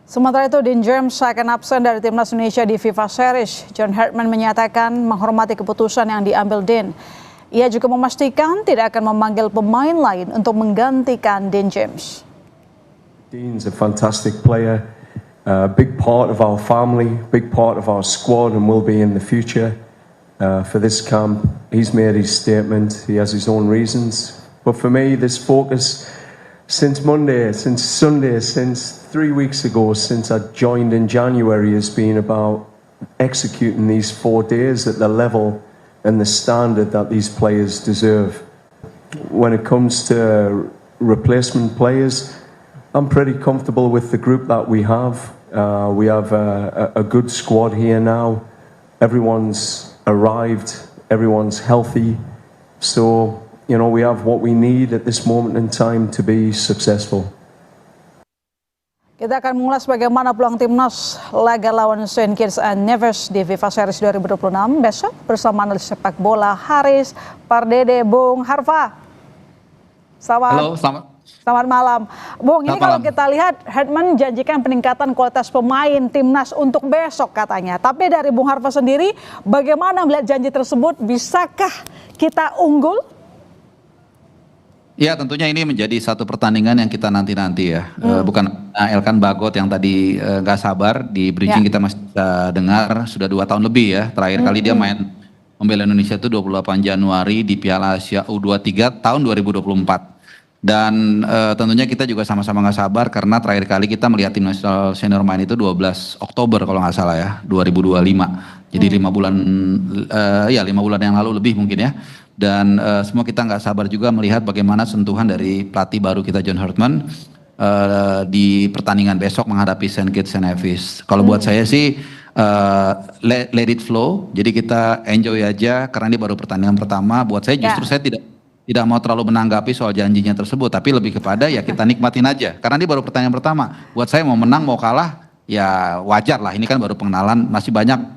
Sementara itu, Dean James akan absen dari timnas Indonesia di FIFA Series. John Hartman menyatakan menghormati keputusan yang diambil Dean. Ia juga memastikan tidak akan memanggil pemain lain untuk menggantikan Dean James. Dean's a fantastic player, a big part of our family, big part of our squad, and will be in the future. For this camp, he's made his statement. He has his own reasons, but for me, this focus since Monday, since Sunday, since 3 weeks ago, since I joined in January, has been about executing these 4 days at the level and the standard that these players deserve. When it comes to replacement players, I'm pretty comfortable with the group that we have. We have a good squad here now. Everyone's arrived, everyone's healthy. So, we have what we need at this moment in time to be successful. Kita akan mengulas bagaimana peluang timnas laga lawan St. Kitts and Nevis di FIFA Series 2026 besok bersama analis sepak bola Haris Pardede. Bung Harfa. Selamat malam. Bung, ini kalau kita lihat Hartman menjanjikan peningkatan kualitas pemain timnas untuk besok katanya. Tapi dari Bung Harfa sendiri, bagaimana melihat janji tersebut? Bisakah kita unggul? Ya, tentunya ini menjadi satu pertandingan yang kita nanti-nanti ya. Bukan Elkan Bagot yang tadi gak sabar di bridging kita masih bisa dengar sudah 2 tahun lebih ya. Terakhir kali dia main membela Indonesia itu 28 Januari di Piala Asia U23 tahun 2024. Dan tentunya kita juga sama-sama gak sabar karena terakhir kali kita melihat tim nasional senior main itu 12 Oktober kalau gak salah ya, 2025. Jadi 5 bulan, 5 bulan yang lalu lebih mungkin ya. Dan semua kita nggak sabar juga melihat bagaimana sentuhan dari pelatih baru kita John Hartman di pertandingan besok menghadapi St. Kitts and Nevis. Kalau buat saya sih let it flow, jadi kita enjoy aja karena ini baru pertandingan pertama. Buat saya justru saya tidak mau terlalu menanggapi soal janjinya tersebut, tapi lebih kepada ya kita nikmatin aja karena ini baru pertandingan pertama. Buat saya mau menang mau kalah ya wajar lah, ini kan baru pengenalan, masih banyak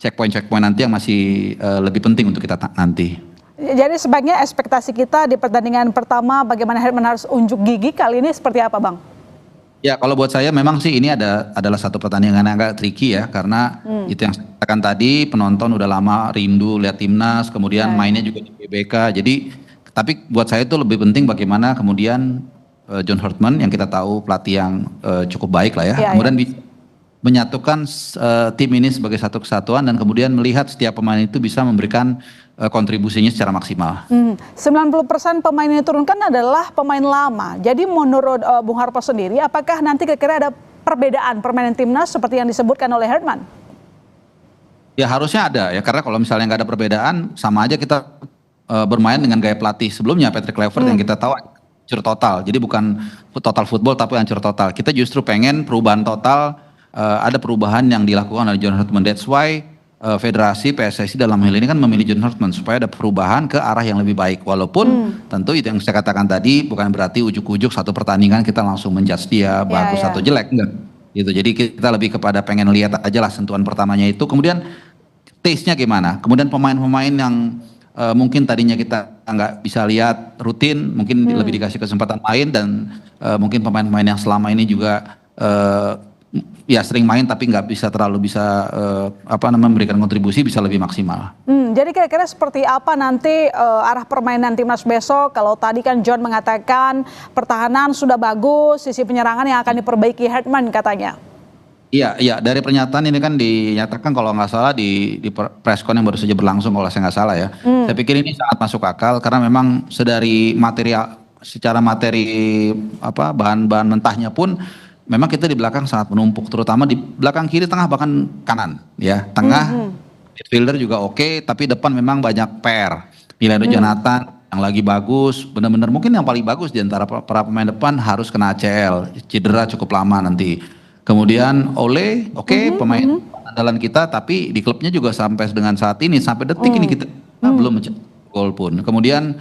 checkpoint nanti yang masih lebih penting untuk kita nanti. Jadi sebaiknya ekspektasi kita di pertandingan pertama bagaimana Hartman harus unjuk gigi kali ini seperti apa, Bang? Ya, kalau buat saya memang sih ini adalah satu pertandingan yang agak tricky ya karena itu yang saya katakan tadi, penonton udah lama rindu lihat timnas, kemudian mainnya juga di GBK. Jadi tapi buat saya itu lebih penting bagaimana kemudian John Hartman yang kita tahu pelatih yang cukup baik lah ya, kemudian bisa menyatukan tim ini sebagai satu kesatuan dan kemudian melihat setiap pemain itu bisa memberikan kontribusinya secara maksimal. 90% pemain yang diturunkan adalah pemain lama. Jadi menurut Bung Harpa sendiri, apakah nanti kira-kira ada perbedaan permainan timnas seperti yang disebutkan oleh Hartman? Ya harusnya ada ya, karena kalau misalnya nggak ada perbedaan, sama aja kita bermain dengan gaya pelatih sebelumnya Patrick Kluivert yang kita tahu hancur total. Jadi bukan total football tapi hancur total. Kita justru pengen perubahan total, ada perubahan yang dilakukan oleh John Hartman. That's why federasi PSSI dalam hal ini kan memilih John Hartman supaya ada perubahan ke arah yang lebih baik. Walaupun tentu itu yang saya katakan tadi bukan berarti ujuk-ujuk satu pertandingan kita langsung menjudge dia bagus atau jelek, enggak. Gitu. Jadi kita lebih kepada pengen lihat aja lah sentuhan pertamanya itu. Kemudian taste-nya gimana? Kemudian pemain-pemain yang mungkin tadinya kita nggak bisa lihat rutin, mungkin lebih dikasih kesempatan main dan mungkin pemain-pemain yang selama ini juga ya sering main tapi nggak bisa terlalu bisa memberikan kontribusi bisa lebih maksimal. Jadi kira-kira seperti apa nanti arah permainan timnas besok? Kalau tadi kan John mengatakan pertahanan sudah bagus, sisi penyerangan yang akan diperbaiki Hartman katanya. Iya, dari pernyataan ini kan dinyatakan kalau nggak salah di preskon yang baru saja berlangsung kalau saya nggak salah ya. Saya pikir ini sangat masuk akal karena memang secara materi bahan-bahan mentahnya pun memang kita di belakang sangat menumpuk, terutama di belakang kiri, tengah, bahkan kanan ya. Tengah midfielder juga oke, tapi depan memang banyak PR. Milano Jonathan yang lagi bagus, benar-benar mungkin yang paling bagus di antara para pemain depan harus kena ACL, cedera cukup lama nanti. Kemudian Ole, pemain andalan kita, tapi di klubnya juga sampai dengan saat ini, sampai detik ini kita belum mencetak gol pun. Kemudian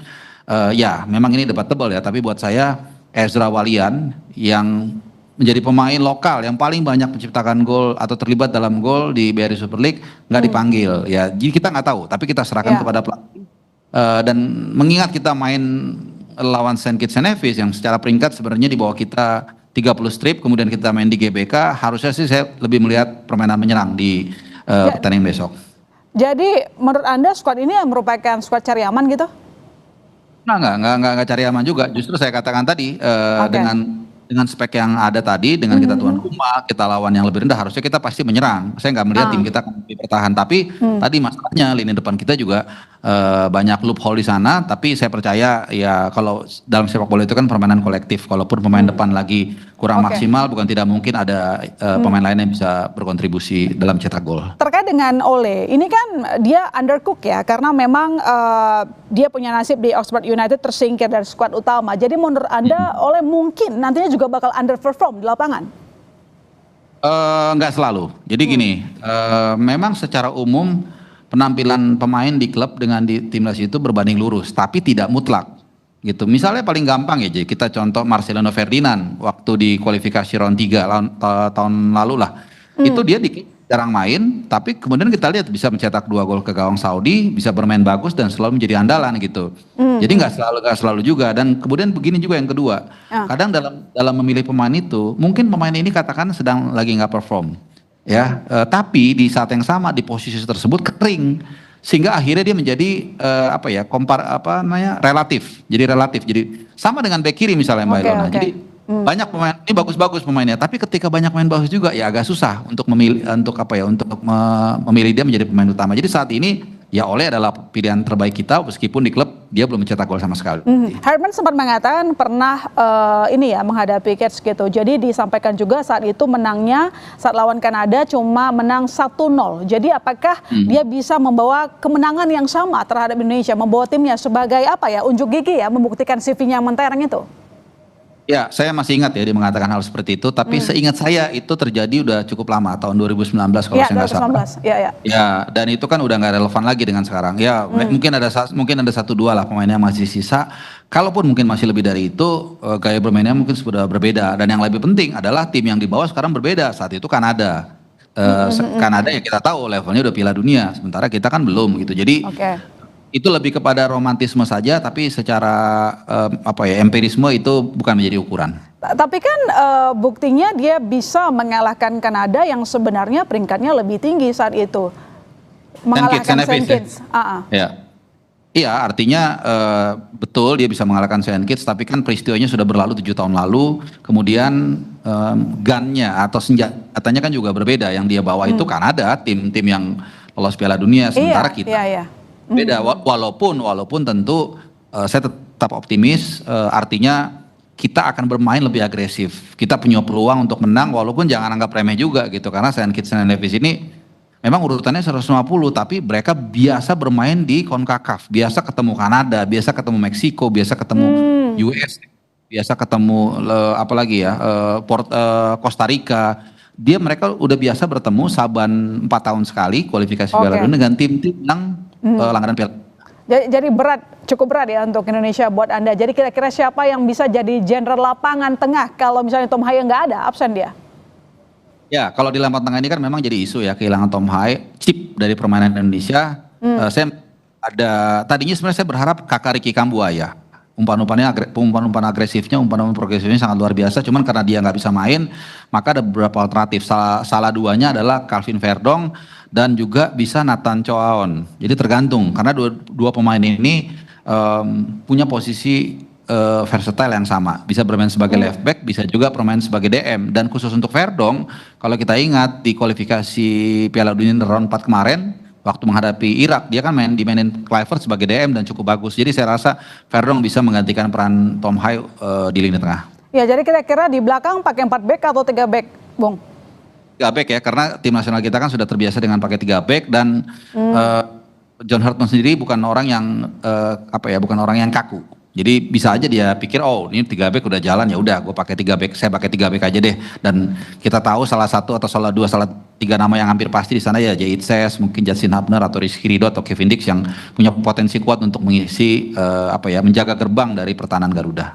ya memang ini debatable ya, tapi buat saya Ezra Walian yang menjadi pemain lokal yang paling banyak menciptakan gol atau terlibat dalam gol di BRI Super League nggak dipanggil ya, jadi kita nggak tahu, tapi kita serahkan kepada pelatih. Dan mengingat kita main lawan St. Kitts and Nevis yang secara peringkat sebenarnya di bawah kita 30 strip, kemudian kita main di GBK, harusnya sih saya lebih melihat permainan menyerang di pertandingan besok. Jadi menurut Anda skuad ini merupakan skuad cari aman gitu? Nah, nggak cari aman juga. Justru saya katakan tadi dengan spek yang ada tadi, dengan kita tuan rumah, kita lawan yang lebih rendah, harusnya kita pasti menyerang. Saya nggak melihat tim kita akan lebih bertahan. Tapi tadi masalahnya lini depan kita juga banyak loophole di sana. Tapi saya percaya ya kalau dalam sepak bola itu kan permainan kolektif. Kalaupun pemain depan lagi kurang maksimal, bukan tidak mungkin ada pemain lain yang bisa berkontribusi dalam cetak gol. Terkait dengan Ole, ini kan dia undercook ya, karena memang dia punya nasib di Oxford United tersingkir dari skuad utama. Jadi menurut Anda Ole mungkin nantinya juga bakal underperform di lapangan? Nggak selalu. Jadi gini, memang secara umum penampilan pemain di klub dengan di timnas itu berbanding lurus, tapi tidak mutlak. Gitu. Misalnya paling gampang ya, kita contoh Marcelino Ferdinand waktu di kualifikasi round 3 tahun lalu lah. Itu dia jarang main, tapi kemudian kita lihat bisa mencetak 2 gol ke gawang Saudi, bisa bermain bagus dan selalu menjadi andalan gitu. Jadi nggak selalu juga. Dan kemudian begini juga yang kedua, kadang dalam memilih pemain itu, mungkin pemain ini katakan sedang lagi nggak perform, ya. Tapi di saat yang sama di posisi tersebut kering, sehingga akhirnya dia menjadi relatif. Jadi sama dengan bek kiri misalnya Mbak Ilona. Jadi banyak pemain ini bagus-bagus pemainnya, tapi ketika banyak pemain bagus juga ya agak susah untuk memilih memilih dia menjadi pemain utama. Jadi saat ini ya Ole adalah pilihan terbaik kita, meskipun di klub dia belum mencetak gol sama sekali. Herman sempat mengatakan pernah menghadapi Cats gitu. Jadi disampaikan juga saat itu menangnya saat lawan Kanada cuma menang 1-0. Jadi apakah dia bisa membawa kemenangan yang sama terhadap Indonesia, membawa timnya sebagai unjuk gigi ya, membuktikan CV-nya mentereng itu? Ya, saya masih ingat ya dia mengatakan hal seperti itu, tapi seingat saya itu terjadi udah cukup lama, tahun 2019 kalau saya nggak salah. Ya, dan itu kan udah nggak relevan lagi dengan sekarang. Ya, mungkin ada 1-2 lah pemain yang masih sisa. Kalaupun mungkin masih lebih dari itu, gaya bermainnya mungkin sudah berbeda. Dan yang lebih penting adalah tim yang dibawa sekarang berbeda. Saat itu Kanada. Kanada ya kita tahu levelnya udah Piala Dunia, sementara kita kan belum gitu. Jadi itu lebih kepada romantisme saja, tapi secara empirisme itu bukan menjadi ukuran. Tapi kan buktinya dia bisa mengalahkan Kanada yang sebenarnya peringkatnya lebih tinggi saat itu. Mengalahkan Saint Kitts. Iya, artinya betul dia bisa mengalahkan Saint Kitts, tapi kan peristiwanya sudah berlalu 7 tahun lalu. Kemudian gunnya atau senjatanya kan juga berbeda. Yang dia bawa itu Kanada, tim-tim yang lolos Piala Dunia, sementara kita. Beda, walaupun tentu saya tetap optimis, artinya kita akan bermain lebih agresif. Kita punya peluang untuk menang, walaupun jangan anggap remeh juga gitu, karena Saint Kitts dan Nevis ini memang urutannya 150, tapi mereka biasa bermain di CONCACAF, biasa ketemu Kanada, biasa ketemu Meksiko, biasa ketemu US, biasa ketemu Costa Rica. Mereka udah biasa bertemu saban 4 tahun sekali kualifikasi Piala Dunia dengan tim-tim yang langganan Piala. Jadi cukup berat ya untuk Indonesia buat Anda. Jadi kira-kira siapa yang bisa jadi jenderal lapangan tengah kalau misalnya Tom Haye nggak ada, absen dia? Ya, kalau di lapangan tengah ini kan memang jadi isu ya, kehilangan Tom Haye, chip dari permainan Indonesia. Tadinya sebenarnya saya berharap kakak Ricky Kambuaya. Umpan agresifnya, umpan progresifnya sangat luar biasa. Cuman karena dia nggak bisa main, maka ada beberapa alternatif. Salah duanya adalah Calvin Verdong dan juga bisa Nathan Choaon. Jadi tergantung karena dua pemain ini punya posisi versatile yang sama. Bisa bermain sebagai left back, bisa juga bermain sebagai DM. Dan khusus untuk Verdong, kalau kita ingat di kualifikasi Piala Dunia round 4 kemarin, waktu menghadapi Irak, dia kan dimainin Kluivert sebagai DM dan cukup bagus. Jadi saya rasa Verdong bisa menggantikan peran Tom Haye di lini tengah. Ya, jadi kira-kira di belakang pakai 4 back atau 3 back, Bung? 3 back ya, karena tim nasional kita kan sudah terbiasa dengan pakai 3 back dan John Hartman sendiri bukan orang yang kaku. Jadi bisa aja dia pikir, oh ini 3 back udah jalan, ya udah gue pakai 3 back, saya pakai 3 back aja deh. Dan kita tahu salah 1 atau salah 2, salah 3 nama yang hampir pasti di sana ya Jay Itses, mungkin Justin Hubner atau Rizky Ridho atau Kevin Dix yang punya potensi kuat untuk mengisi menjaga gerbang dari pertahanan Garuda.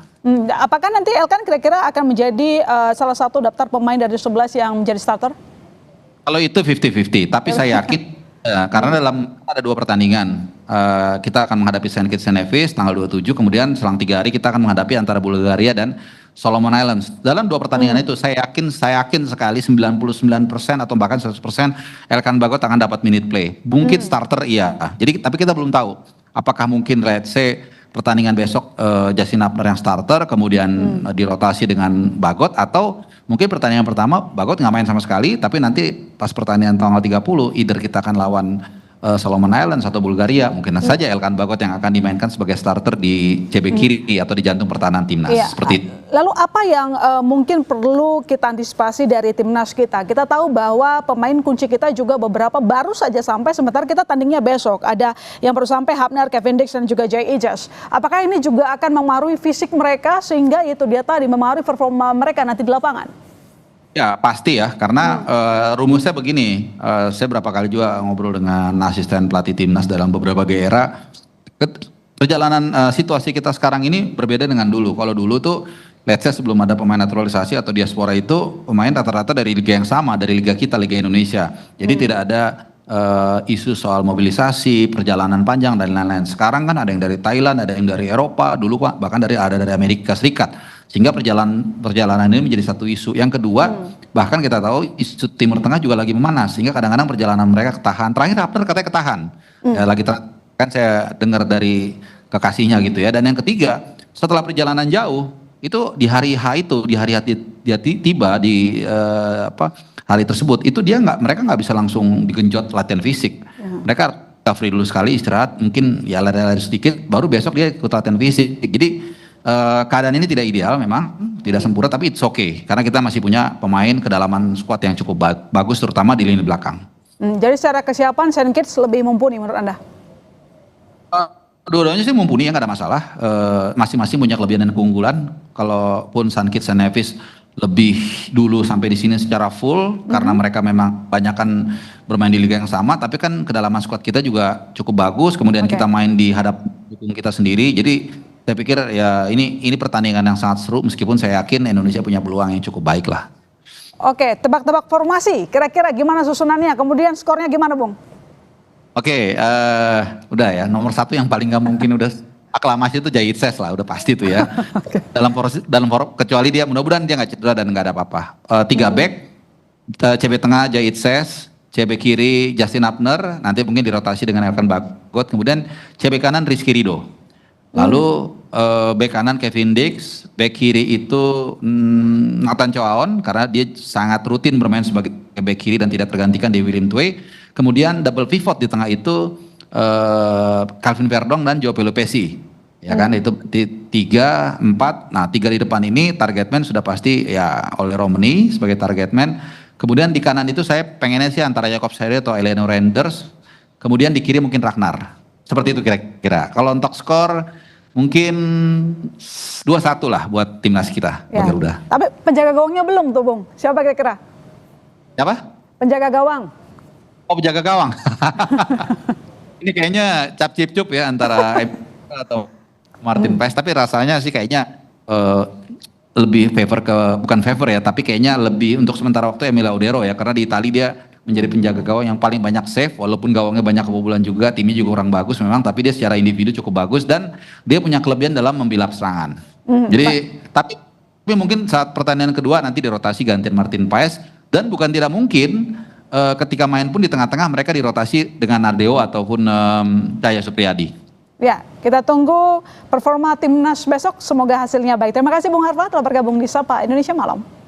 Apakah nanti Elkan kira-kira akan menjadi salah satu daftar pemain dari 11 yang menjadi starter? Kalau itu 50-50, tapi saya yakin karena ada 2 pertandingan kita akan menghadapi Saint Kitts and Nevis tanggal 27, kemudian selang 3 hari kita akan menghadapi antara Bulgaria dan Solomon Islands. Dalam 2 pertandingan itu saya yakin sekali 99% atau bahkan 100% Elkan Bagot akan dapat minute play. Mungkin starter iya. Jadi tapi kita belum tahu apakah mungkin let's say pertandingan besok Justin Upner yang starter kemudian dirotasi dengan Bagot, atau mungkin pertandingan pertama Bagot nggak main sama sekali, tapi nanti pas pertandingan tanggal 30 either kita akan lawan Solomon Islands atau Bulgaria, mungkin saja Elkan Bagot yang akan dimainkan sebagai starter di CB kiri atau di jantung pertahanan timnas. Seperti itu. Lalu apa yang mungkin perlu kita antisipasi dari timnas kita? Kita tahu bahwa pemain kunci kita juga beberapa baru saja sampai, sementara kita tandingnya besok. Ada yang baru sampai, Hapner, Cavendish dan juga Jay Ijaz. Apakah ini juga akan memengaruhi fisik mereka sehingga itu dia tadi memengaruhi performa mereka nanti di lapangan? Ya pasti ya, karena rumusnya begini, saya berapa kali juga ngobrol dengan asisten pelatih timnas dalam beberapa era, perjalanan situasi kita sekarang ini berbeda dengan dulu. Kalau dulu tuh, let's say sebelum ada pemain naturalisasi atau diaspora itu, pemain rata-rata dari liga yang sama, dari liga kita, Liga Indonesia. Jadi tidak ada isu soal mobilisasi, perjalanan panjang dan lain-lain. Sekarang kan ada yang dari Thailand, ada yang dari Eropa, dulu bahkan ada dari Amerika Serikat. Sehingga perjalanan ini menjadi satu isu. Yang kedua, bahkan kita tahu isu Timur Tengah juga lagi memanas, sehingga kadang-kadang perjalanan mereka ketahan. Terakhir Hapner katanya ketahan. Ya, kan saya dengar dari kekasihnya gitu ya. Dan yang ketiga, setelah perjalanan jauh, itu di hari H itu, di hari dia tiba di hari tersebut, itu mereka nggak bisa langsung digenjot latihan fisik. Mereka recovery dulu sekali, istirahat, mungkin ya lari-lari sedikit, baru besok dia ikut latihan fisik. Jadi keadaan ini tidak ideal memang, tidak sempurna, tapi it's okay. Karena kita masih punya pemain kedalaman skuad yang cukup bagus, terutama di lini belakang. Jadi secara kesiapan Saint Kitts lebih mumpuni menurut Anda? Dua-duanya sih mumpuni ya, nggak ada masalah. Masing-masing punya kelebihan dan keunggulan. Kalaupun Saint Kitts and Nevis lebih dulu sampai di sini secara full, karena mereka memang banyakkan bermain di liga yang sama, tapi kan kedalaman skuad kita juga cukup bagus. Kemudian kita main di hadap dukung kita sendiri. Jadi saya pikir ya ini pertandingan yang sangat seru, meskipun saya yakin Indonesia punya peluang yang cukup baik lah. Oke, tebak-tebak formasi, kira-kira gimana susunannya, kemudian skornya gimana Bung? Oke, udah ya, nomor 1 yang paling nggak mungkin udah aklamasi itu Jay Ijaz lah, udah pasti itu ya. Kecuali dia mudah-mudahan dia nggak cedera dan nggak ada apa-apa. 3 back, CB tengah Jay Ijaz, CB kiri Justin Upner, nanti mungkin dirotasi dengan Elkan Bagot, kemudian CB kanan Rizky Ridho. Lalu bek kanan Kevin Dix, bek kiri itu Nathan Choaon karena dia sangat rutin bermain sebagai bek kiri dan tidak tergantikan di William Tway. Kemudian double pivot di tengah itu Calvin Verdong dan Joe Pelupesi. Ya kan, itu 3, 4. Nah 3 di depan ini target man sudah pasti ya oleh Romney sebagai target man. Kemudian di kanan itu saya pengennya sih antara Jacob Seri atau Eleanor Renders. Kemudian di kiri mungkin Ragnar. Seperti itu kira-kira. Kalau untuk skor mungkin 2-1 lah buat timnas kita. Ya. Tapi penjaga gawangnya belum tuh Bung. Siapa kira-kira? Siapa? Penjaga gawang. Oh, penjaga gawang. Ini kayaknya cap cip cup ya antara atau Martin Paes. Tapi rasanya sih kayaknya lebih bukan favor ya, tapi kayaknya lebih untuk sementara waktu Emil Laudero ya, karena di Italia dia menjadi penjaga gawang yang paling banyak save, walaupun gawangnya banyak kebobolan juga, timnya juga kurang bagus memang, tapi dia secara individu cukup bagus dan dia punya kelebihan dalam membilap serangan. Jadi tapi mungkin saat pertandingan kedua nanti dirotasi gantian Martin Paes, dan bukan tidak mungkin ketika main pun di tengah-tengah mereka dirotasi dengan Nardeo ataupun Cahya Supriyadi. Ya, kita tunggu performa timnas besok, semoga hasilnya baik. Terima kasih Bung Harfa telah bergabung di Sapa Indonesia Malam.